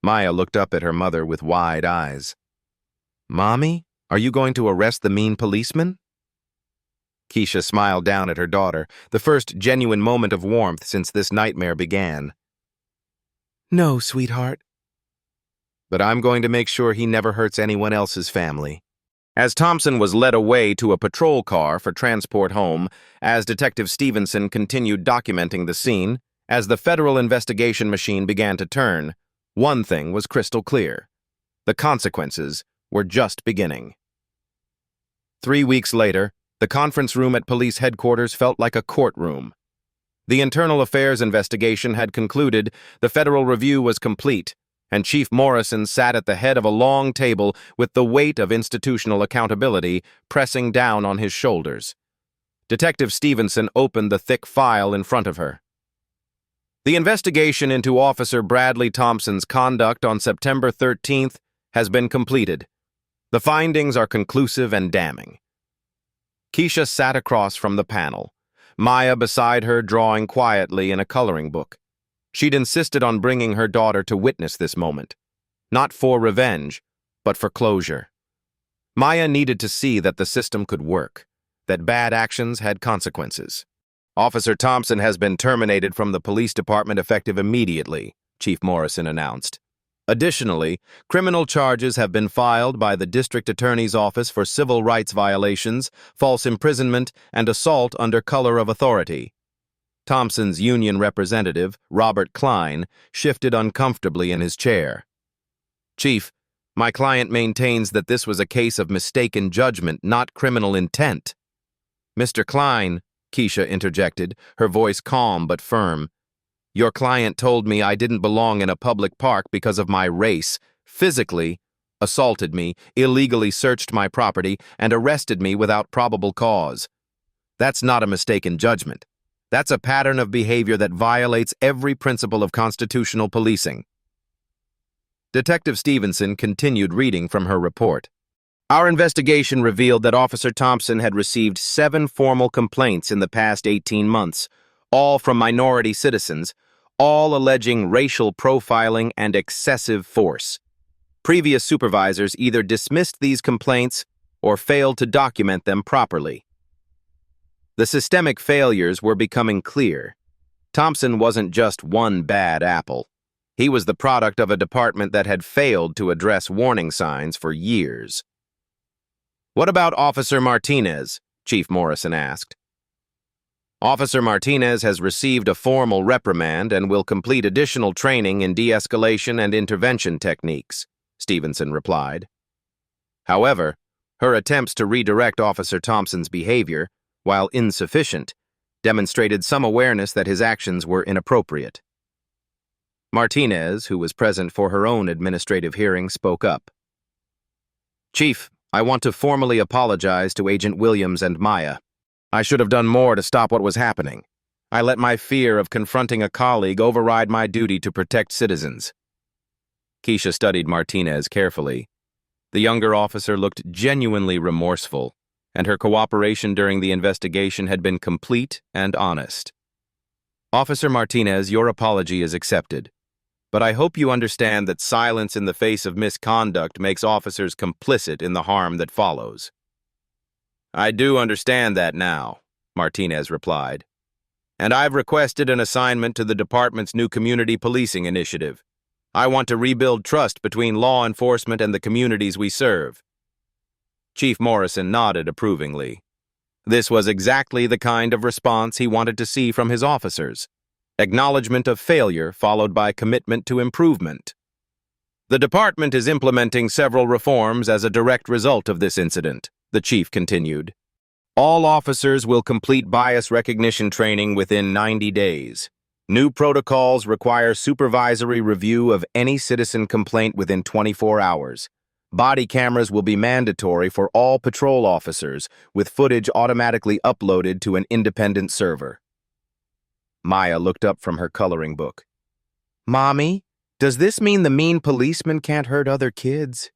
Maya looked up at her mother with wide eyes. "Mommy? Are you going to arrest the mean policeman?" Keisha smiled down at her daughter, the first genuine moment of warmth since this nightmare began. "No, sweetheart." "But I'm going to make sure he never hurts anyone else's family." As Thompson was led away to a patrol car for transport home, as Detective Stevenson continued documenting the scene, as the federal investigation machine began to turn, one thing was crystal clear. The consequences were just beginning. 3 weeks later, the conference room at police headquarters felt like a courtroom. The internal affairs investigation had concluded, the federal review was complete, and Chief Morrison sat at the head of a long table with the weight of institutional accountability pressing down on his shoulders. Detective Stevenson opened the thick file in front of her. "The investigation into Officer Bradley Thompson's conduct on September 13th has been completed. The findings are conclusive and damning." Keisha sat across from the panel, Maya beside her drawing quietly in a coloring book. She'd insisted on bringing her daughter to witness this moment, not for revenge, but for closure. Maya needed to see that the system could work, that bad actions had consequences. "Officer Thompson has been terminated from the police department effective immediately," Chief Morrison announced. Additionally, criminal charges have been filed by the District Attorney's Office for civil rights violations, false imprisonment, and assault under color of authority. Thompson's union representative, Robert Klein, shifted uncomfortably in his chair. "Chief, my client maintains that this was a case of mistaken judgment, not criminal intent." "Mr. Klein," Keisha interjected, her voice calm but firm, "your client told me I didn't belong in a public park because of my race, physically assaulted me, illegally searched my property, and arrested me without probable cause. That's not a mistaken judgment. That's a pattern of behavior that violates every principle of constitutional policing." Detective Stevenson continued reading from her report. "Our investigation revealed that Officer Thompson had received 7 formal complaints in the past 18 months, all from minority citizens, all alleging racial profiling and excessive force. Previous supervisors either dismissed these complaints or failed to document them properly. The systemic failures were becoming clear. Thompson wasn't just one bad apple. He was the product of a department that had failed to address warning signs for years." "What about Officer Martinez?" Chief Morrison asked. "Officer Martinez has received a formal reprimand and will complete additional training in de-escalation and intervention techniques," Stevenson replied. However, her attempts to redirect Officer Thompson's behavior, while insufficient, demonstrated some awareness that his actions were inappropriate. Martinez, who was present for her own administrative hearing, spoke up. "Chief, I want to formally apologize to Agent Williams and Maya. I should have done more to stop what was happening. I let my fear of confronting a colleague override my duty to protect citizens." Keisha studied Martinez carefully. The younger officer looked genuinely remorseful, and her cooperation during the investigation had been complete and honest. "Officer Martinez, your apology is accepted. But I hope you understand that silence in the face of misconduct makes officers complicit in the harm that follows." "I do understand that now," Martinez replied. "And I've requested an assignment to the department's new community policing initiative. I want to rebuild trust between law enforcement and the communities we serve." Chief Morrison nodded approvingly. This was exactly the kind of response he wanted to see from his officers. Acknowledgement of failure followed by commitment to improvement. "The department is implementing several reforms as a direct result of this incident," the chief continued. "All officers will complete bias recognition training within 90 days. New protocols require supervisory review of any citizen complaint within 24 hours. Body cameras will be mandatory for all patrol officers, with footage automatically uploaded to an independent server." Maya looked up from her coloring book. "Mommy, does this mean the mean policeman can't hurt other kids?"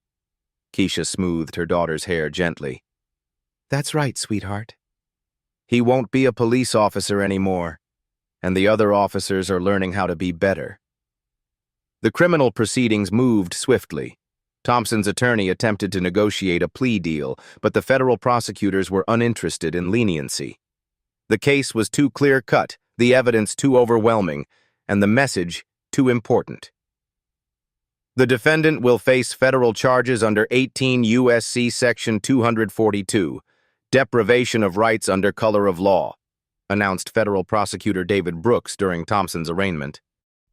Keisha smoothed her daughter's hair gently. "That's right, sweetheart. He won't be a police officer anymore, and the other officers are learning how to be better." The criminal proceedings moved swiftly. Thompson's attorney attempted to negotiate a plea deal, but the federal prosecutors were uninterested in leniency. The case was too clear-cut, the evidence too overwhelming, and the message too important. "The defendant will face federal charges under 18 U.S.C. Section 242, deprivation of rights under color of law," announced federal prosecutor David Brooks during Thompson's arraignment.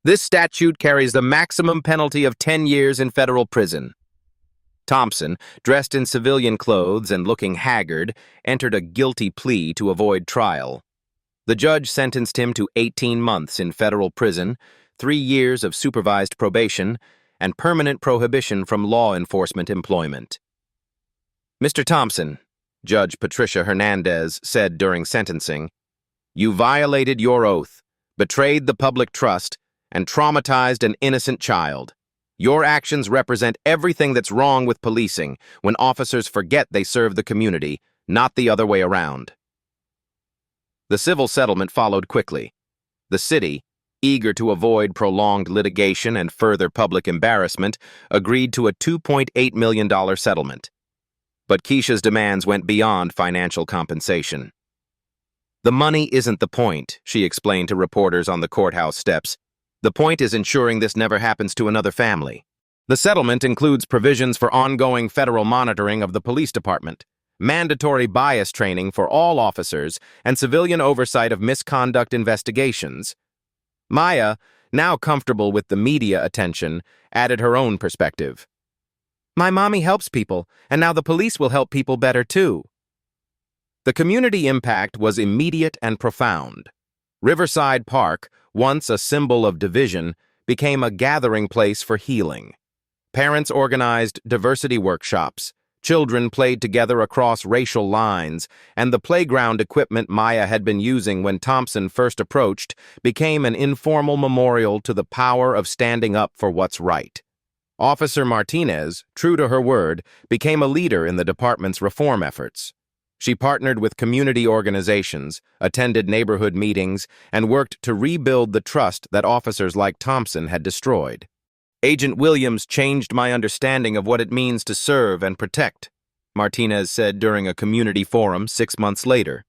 "This statute carries the maximum penalty of 10 years in federal prison." Thompson, dressed in civilian clothes and looking haggard, entered a guilty plea to avoid trial. The judge sentenced him to 18 months in federal prison, 3 years of supervised probation, and permanent prohibition from law enforcement employment. "Mr. Thompson," Judge Patricia Hernandez said during sentencing, "you violated your oath, betrayed the public trust, and traumatized an innocent child. Your actions represent everything that's wrong with policing when officers forget they serve the community, not the other way around." The civil settlement followed quickly. The city, eager to avoid prolonged litigation and further public embarrassment, agreed to a $2.8 million settlement. But Keisha's demands went beyond financial compensation. "The money isn't the point," she explained to reporters on the courthouse steps. "The point is ensuring this never happens to another family." The settlement includes provisions for ongoing federal monitoring of the police department, mandatory bias training for all officers, and civilian oversight of misconduct investigations. Maya, now comfortable with the media attention, added her own perspective. My mommy helps people, and now the police will help people better too. The community impact was immediate and profound. Riverside Park, once a symbol of division, became a gathering place for healing. Parents organized diversity workshops, children played together across racial lines, and the playground equipment Maya had been using when Thompson first approached became an informal memorial to the power of standing up for what's right. Officer Martinez, true to her word, became a leader in the department's reform efforts. She partnered with community organizations, attended neighborhood meetings, and worked to rebuild the trust that officers like Thompson had destroyed. Agent Williams changed my understanding of what it means to serve and protect, Martinez said during a community forum 6 months later.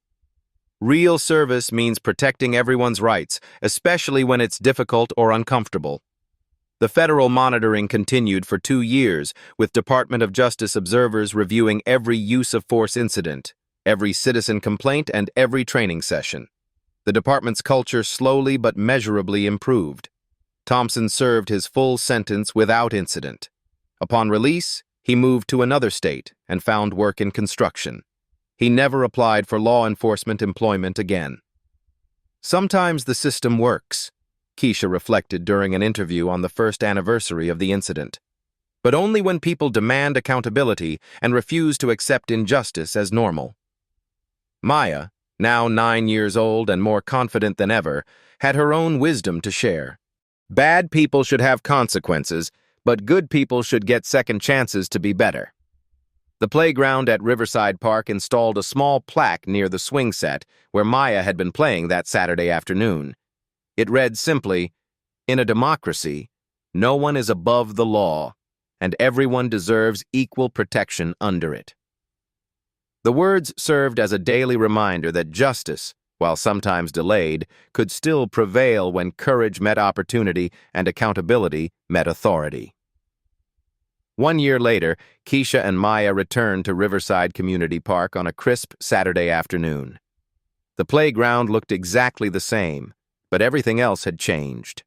Real service means protecting everyone's rights, especially when it's difficult or uncomfortable. The federal monitoring continued for 2 years, with Department of Justice observers reviewing every use of force incident, every citizen complaint, and every training session. The department's culture slowly but measurably improved. Thompson served his full sentence without incident. Upon release, he moved to another state and found work in construction. He never applied for law enforcement employment again. Sometimes the system works, Keisha reflected during an interview on the first anniversary of the incident. But only when people demand accountability and refuse to accept injustice as normal. Maya, now 9 years old and more confident than ever, had her own wisdom to share. Bad people should have consequences, but good people should get second chances to be better. The playground at Riverside Park installed a small plaque near the swing set where Maya had been playing that Saturday afternoon. It read simply, "In a democracy, no one is above the law, and everyone deserves equal protection under it." The words served as a daily reminder that justice, while sometimes delayed, could still prevail when courage met opportunity and accountability met authority. 1 year later, Keisha and Maya returned to Riverside Community Park on a crisp Saturday afternoon. The playground looked exactly the same, but everything else had changed.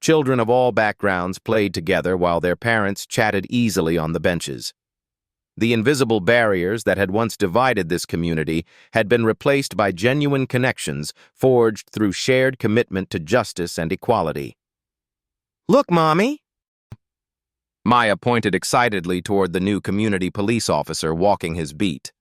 Children of all backgrounds played together while their parents chatted easily on the benches. The invisible barriers that had once divided this community had been replaced by genuine connections forged through shared commitment to justice and equality. "Look, Mommy!" Maya pointed excitedly toward the new community police officer walking his beat.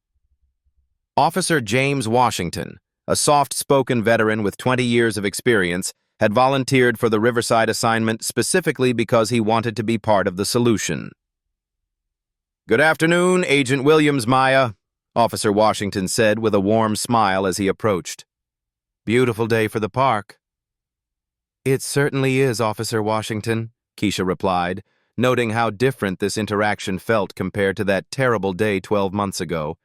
Officer James Washington, a soft-spoken veteran with 20 years of experience, had volunteered for the Riverside assignment specifically because he wanted to be part of the solution. "Good afternoon, Agent Williams, Maya," Officer Washington said with a warm smile as he approached. "Beautiful day for the park." "It certainly is, Officer Washington," Keisha replied, noting how different this interaction felt compared to that terrible day 12 months ago.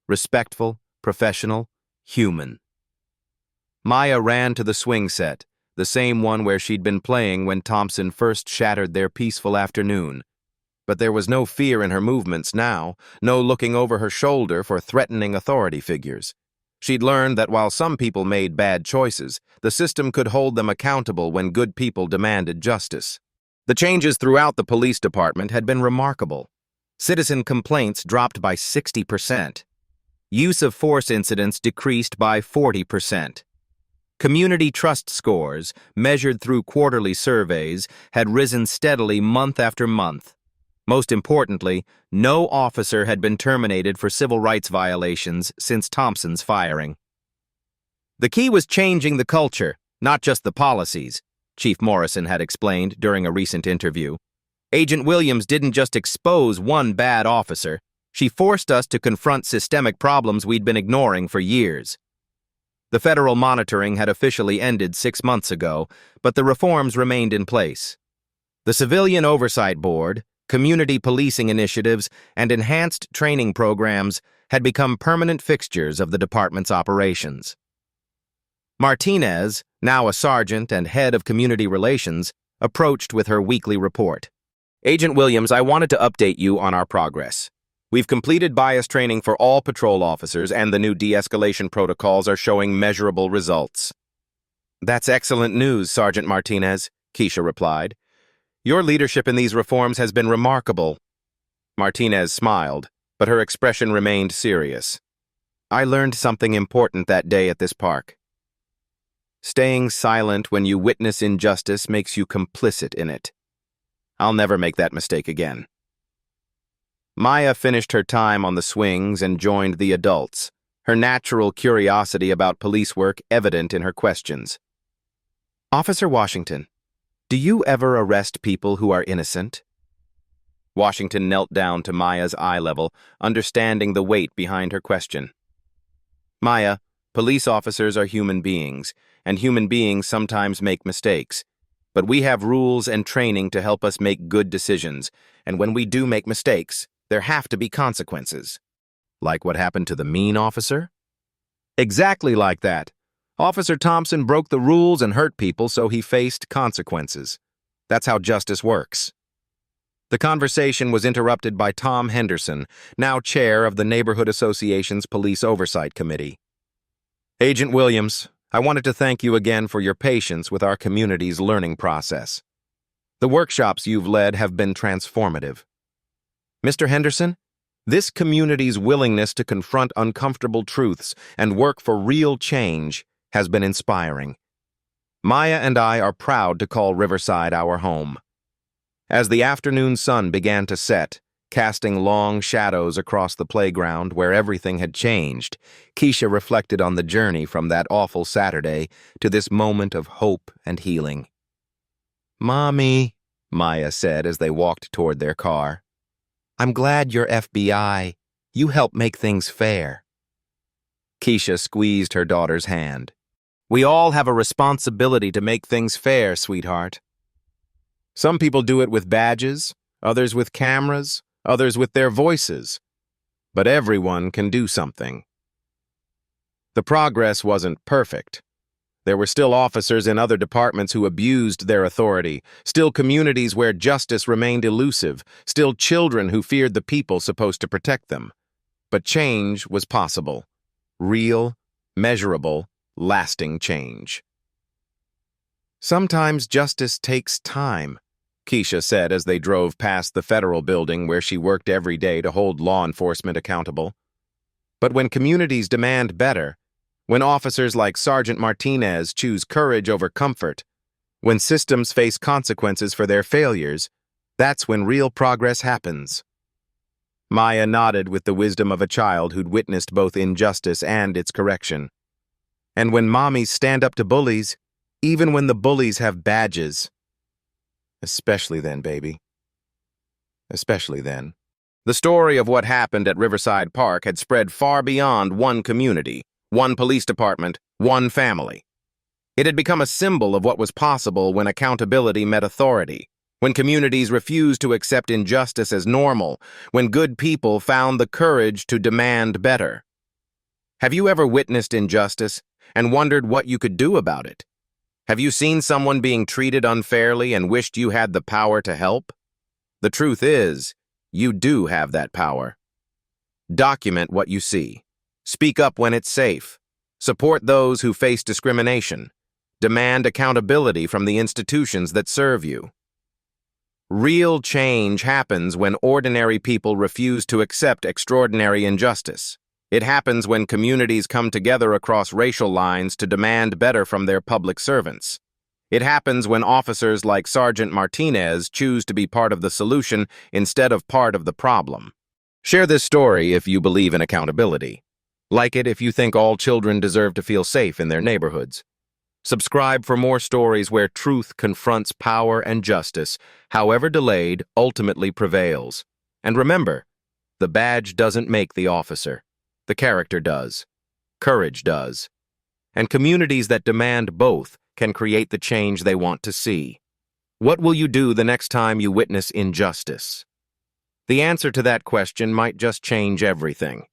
Respectful, professional, human. Maya ran to the swing set, the same one where she'd been playing when Thompson first shattered their peaceful afternoon. But there was no fear in her movements now, no looking over her shoulder for threatening authority figures. She'd learned that while some people made bad choices, the system could hold them accountable when good people demanded justice. The changes throughout the police department had been remarkable. Citizen complaints dropped by 60%. Use of force incidents decreased by 40%. Community trust scores, measured through quarterly surveys, had risen steadily month after month. Most importantly, no officer had been terminated for civil rights violations since Thompson's firing. The key was changing the culture, not just the policies, Chief Morrison had explained during a recent interview. Agent Williams didn't just expose one bad officer, she forced us to confront systemic problems we'd been ignoring for years. The federal monitoring had officially ended 6 months ago, but the reforms remained in place. The Civilian Oversight Board, community policing initiatives, and enhanced training programs had become permanent fixtures of the department's operations. Martinez, now a sergeant and head of community relations, approached with her weekly report. Agent Williams, I wanted to update you on our progress. We've completed bias training for all patrol officers, and the new de-escalation protocols are showing measurable results. That's excellent news, Sergeant Martinez, Keisha replied. Your leadership in these reforms has been remarkable. Martinez smiled, but her expression remained serious. I learned something important that day at this park. Staying silent when you witness injustice makes you complicit in it. I'll never make that mistake again. Maya finished her time on the swings and joined the adults, her natural curiosity about police work evident in her questions. Officer Washington, do you ever arrest people who are innocent? Washington knelt down to Maya's eye level, understanding the weight behind her question. Maya, police officers are human beings, and human beings sometimes make mistakes. But we have rules and training to help us make good decisions, and when we do make mistakes, there have to be consequences. Like what happened to the mean officer? Exactly like that. Officer Thompson broke the rules and hurt people, so he faced consequences. That's how justice works. The conversation was interrupted by Tom Henderson, now chair of the Neighborhood Association's Police Oversight Committee. Agent Williams, I wanted to thank you again for your patience with our community's learning process. The workshops you've led have been transformative. Mr. Henderson, this community's willingness to confront uncomfortable truths and work for real change has been inspiring. Maya and I are proud to call Riverside our home. As the afternoon sun began to set, casting long shadows across the playground where everything had changed, Keisha reflected on the journey from that awful Saturday to this moment of hope and healing. Mommy, Maya said as they walked toward their car, I'm glad you're FBI. You help make things fair. Keisha squeezed her daughter's hand. We all have a responsibility to make things fair, sweetheart. Some people do it with badges, others with cameras, others with their voices. But everyone can do something. The progress wasn't perfect. There were still officers in other departments who abused their authority, still communities where justice remained elusive, still children who feared the people supposed to protect them. But change was possible. Real, measurable, lasting change. Sometimes justice takes time, Keisha said as they drove past the federal building where she worked every day to hold law enforcement accountable. But when communities demand better, when officers like Sergeant Martinez choose courage over comfort, when systems face consequences for their failures, that's when real progress happens. Maya nodded with the wisdom of a child who'd witnessed both injustice and its correction. And when mommies stand up to bullies, even when the bullies have badges. Especially then, baby. Especially then. The story of what happened at Riverside Park had spread far beyond one community, one police department, one family. It had become a symbol of what was possible when accountability met authority, when communities refused to accept injustice as normal, when good people found the courage to demand better. Have you ever witnessed injustice and wondered what you could do about it? Have you seen someone being treated unfairly and wished you had the power to help? The truth is, you do have that power. Document what you see. Speak up when it's safe. Support those who face discrimination. Demand accountability from the institutions that serve you. Real change happens when ordinary people refuse to accept extraordinary injustice. It happens when communities come together across racial lines to demand better from their public servants. It happens when officers like Sergeant Martinez choose to be part of the solution instead of part of the problem. Share this story if you believe in accountability. Like it if you think all children deserve to feel safe in their neighborhoods. Subscribe for more stories where truth confronts power and justice, however delayed, ultimately prevails. And remember, the badge doesn't make the officer. The character does. Courage does. And communities that demand both can create the change they want to see. What will you do the next time you witness injustice? The answer to that question might just change everything.